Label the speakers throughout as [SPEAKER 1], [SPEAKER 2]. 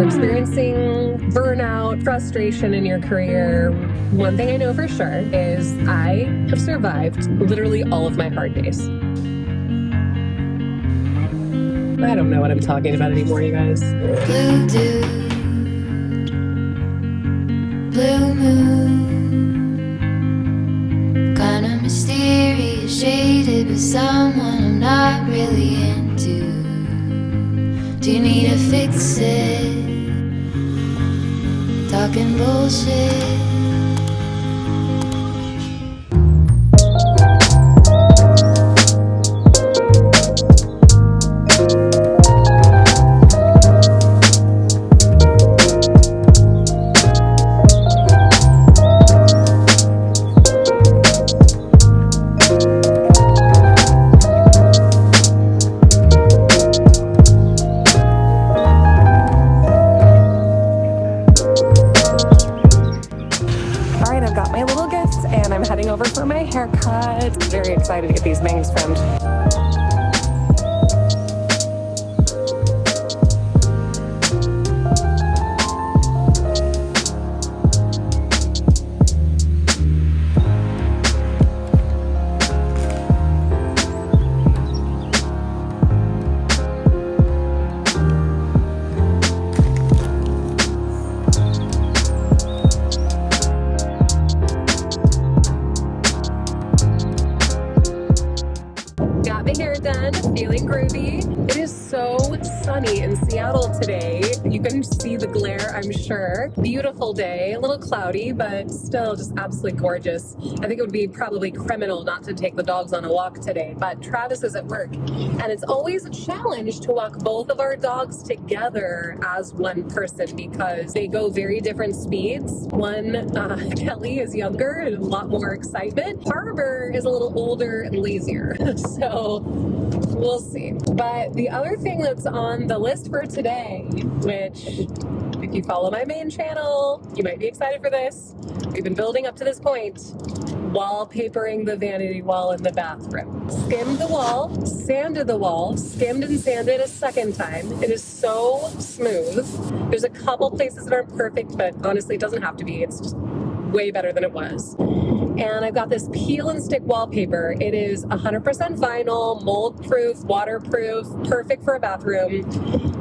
[SPEAKER 1] experiencing burnout, frustration in your career, one thing I know for sure is I have survived literally all of my hard days. I don't know what I'm talking about anymore, you guys.
[SPEAKER 2] Blue dew, blue moon, kinda mysterious, shaded with someone I'm not really into. Do you need to fix it? Talking bullshit.
[SPEAKER 1] Over for my haircut. Very excited to get these bangs trimmed. Done, feeling groovy. It is so sunny in Seattle today. You can see the glare, I'm sure. Beautiful day, a little cloudy, but still just absolutely gorgeous. I think it would be probably criminal not to take the dogs on a walk today, but Travis is at work, and it's always a challenge to walk both of our dogs together as one person because they go very different speeds. One, Kelly, is younger and a lot more excitement. Harbor is a little older and lazier, so we'll see. But the other thing that's on the list for today, which if you follow my main channel, you might be excited for this. We've been building up to this point. Wallpapering the vanity wall in the bathroom. Skimmed the wall, sanded the wall, skimmed and sanded a second time. It is so smooth. There's a couple places that aren't perfect, but honestly it doesn't have to be. It's just way better than it was. And I've got this peel and stick wallpaper. It is 100% vinyl, mold proof, waterproof, perfect for a bathroom.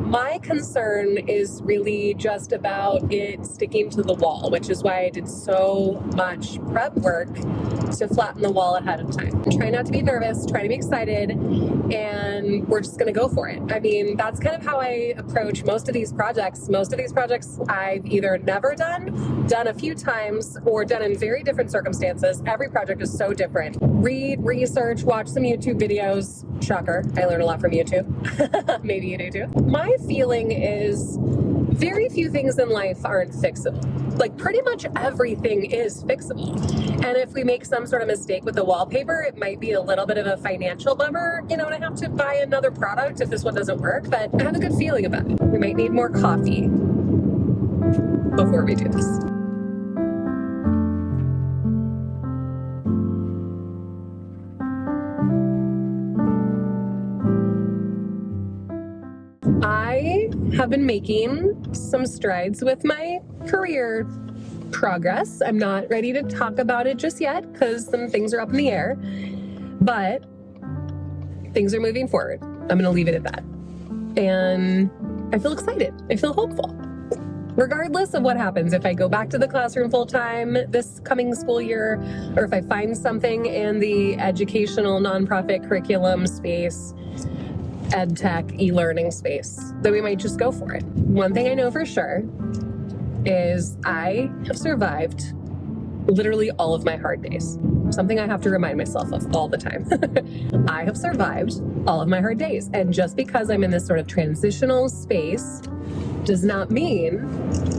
[SPEAKER 1] My concern is really just about it sticking to the wall, which is why I did so much prep work to flatten the wall ahead of time. I'm trying not to be nervous, trying to be excited, and we're just gonna go for it. I mean, that's kind of how I approach most of these projects. Most of these projects I've either never done a few times, or done in very different circumstances. Every project is so different. Read, research, watch some YouTube videos. Shocker, I learn a lot from YouTube. Maybe you do too. My feeling is very few things in life aren't fixable. Like pretty much everything is fixable. And if we make some sort of mistake with the wallpaper, it might be a little bit of a financial bummer, you know, to have to buy another product if this one doesn't work, but I have a good feeling about it. We might need more coffee before we do this. I have been making some strides with my career progress. I'm not ready to talk about it just yet because some things are up in the air, but things are moving forward. I'm going to leave it at that. And I feel excited. I feel hopeful. Regardless of what happens, if I go back to the classroom full time this coming school year, or if I find something in the educational nonprofit curriculum space, ed tech, e-learning space, then we might just go for it. One thing I know for sure is I have survived literally all of my hard days. Something I have to remind myself of all the time. I have survived all of my hard days. And just because I'm in this sort of transitional space does not mean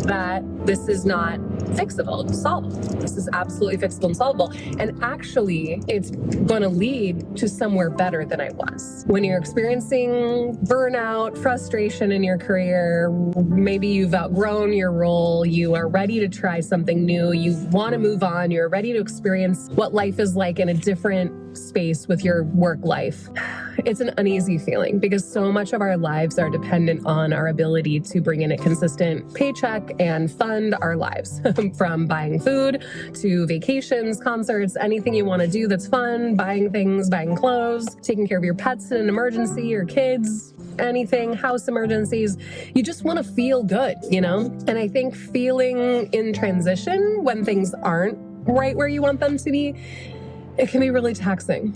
[SPEAKER 1] that this is not fixable and solvable. This is absolutely fixable and solvable. And actually, it's going to lead to somewhere better than I was. When you're experiencing burnout, frustration in your career, maybe you've outgrown your role, you are ready to try something new, you want to move on, you're ready to experience what life is like in a different space with your work life. it's an uneasy feeling because so much of our lives are dependent on our ability to bring in a consistent paycheck and fund our lives. From buying food to vacations, concerts, anything you want to do that's fun, buying things, buying clothes, taking care of your pets in an emergency, your kids, anything, house emergencies. You just want to feel good, you know? And I think feeling in transition when things aren't right where you want them to be, it can be really taxing.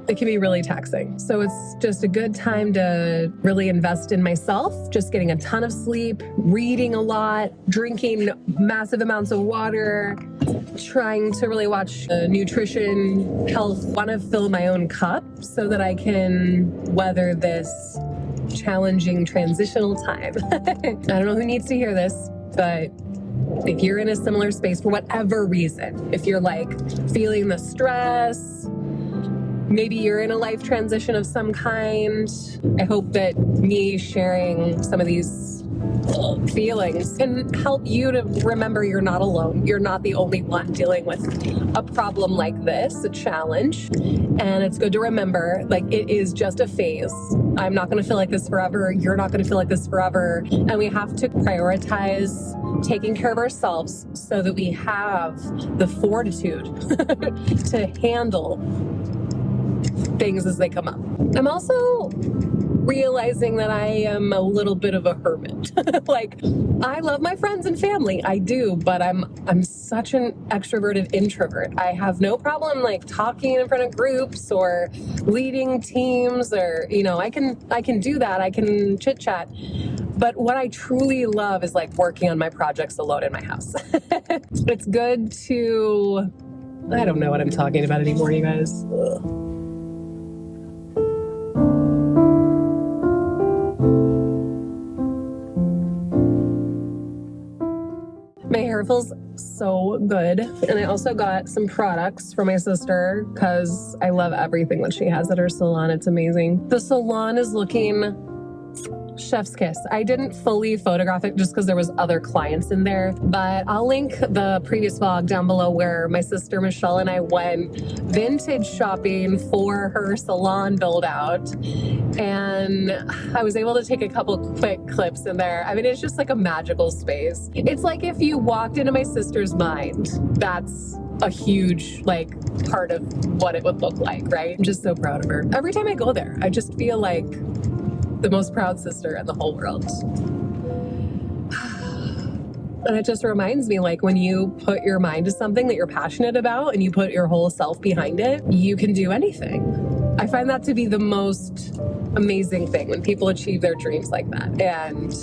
[SPEAKER 1] It can be really taxing. So it's just a good time to really invest in myself, just getting a ton of sleep, reading a lot, drinking massive amounts of water, trying to really watch nutrition, health, want to fill my own cup so that I can weather this challenging transitional time. I don't know who needs to hear this, but if you're in a similar space for whatever reason, if you're like feeling the stress, maybe you're in a life transition of some kind, I hope that me sharing some of these feelings can help you to remember you're not alone. You're not the only one dealing with a problem like this, a challenge. And it's good to remember, like, it is just a phase. I'm not going to feel like this forever. You're not going to feel like this forever. And we have to prioritize taking care of ourselves so that we have the fortitude to handle things as they come up. I'm also realizing that I am a little bit of a hermit. Like, I love my friends and family, I do, but I'm such an extroverted introvert. I have no problem like talking in front of groups or leading teams, or I can do that. I can chit chat. But what I truly love is like working on my projects alone in my house. It's good to, I don't know what I'm talking about anymore, you guys. Ugh. My hair feels so good. And I also got some products for my sister because I love everything that she has at her salon. It's amazing. The salon is looking chef's kiss. I didn't fully photograph it just because there was other clients in there, but I'll link the previous vlog down below where my sister Michelle and I went vintage shopping for her salon build out. And I was able to take a couple quick clips in there. I mean, it's just like a magical space. It's like if you walked into my sister's mind, that's a huge like part of what it would look like, right? I'm just so proud of her. Every time I go there, I just feel like the most proud sister in the whole world. And it just reminds me, like, when you put your mind to something that you're passionate about and you put your whole self behind it, you can do anything. I find that to be the most amazing thing when people achieve their dreams like that. And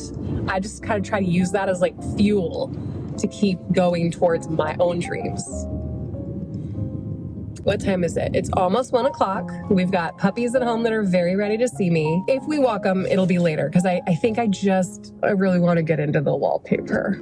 [SPEAKER 1] I just kind of try to use that as like fuel to keep going towards my own dreams. What time is it? It's almost 1 o'clock. We've got puppies at home that are very ready to see me. If we walk them, it'll be later because I think I really want to get into the wallpaper.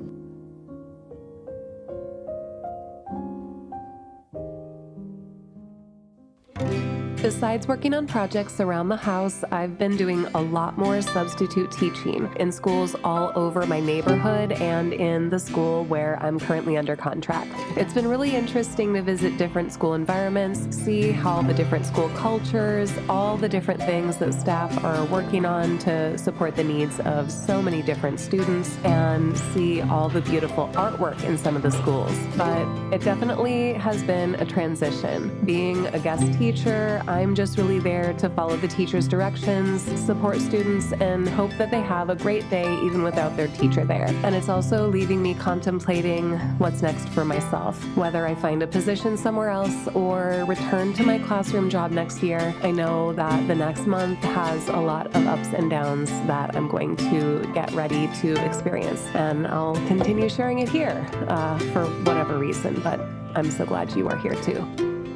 [SPEAKER 1] Besides working on projects around the house, I've been doing a lot more substitute teaching in schools all over my neighborhood and in the school where I'm currently under contract. It's been really interesting to visit different school environments, see how the different school cultures, all the different things that staff are working on to support the needs of so many different students, and see all the beautiful artwork in some of the schools. But it definitely has been a transition. Being a guest teacher, I'm just really there to follow the teacher's directions, support students, and hope that they have a great day even without their teacher there. And it's also leaving me contemplating what's next for myself, whether I find a position somewhere else or return to my classroom job next year. I know that the next month has a lot of ups and downs that I'm going to get ready to experience, and I'll continue sharing it here for whatever reason, but I'm so glad you are here too.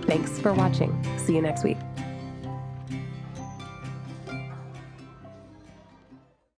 [SPEAKER 1] Thanks for watching. See you next week.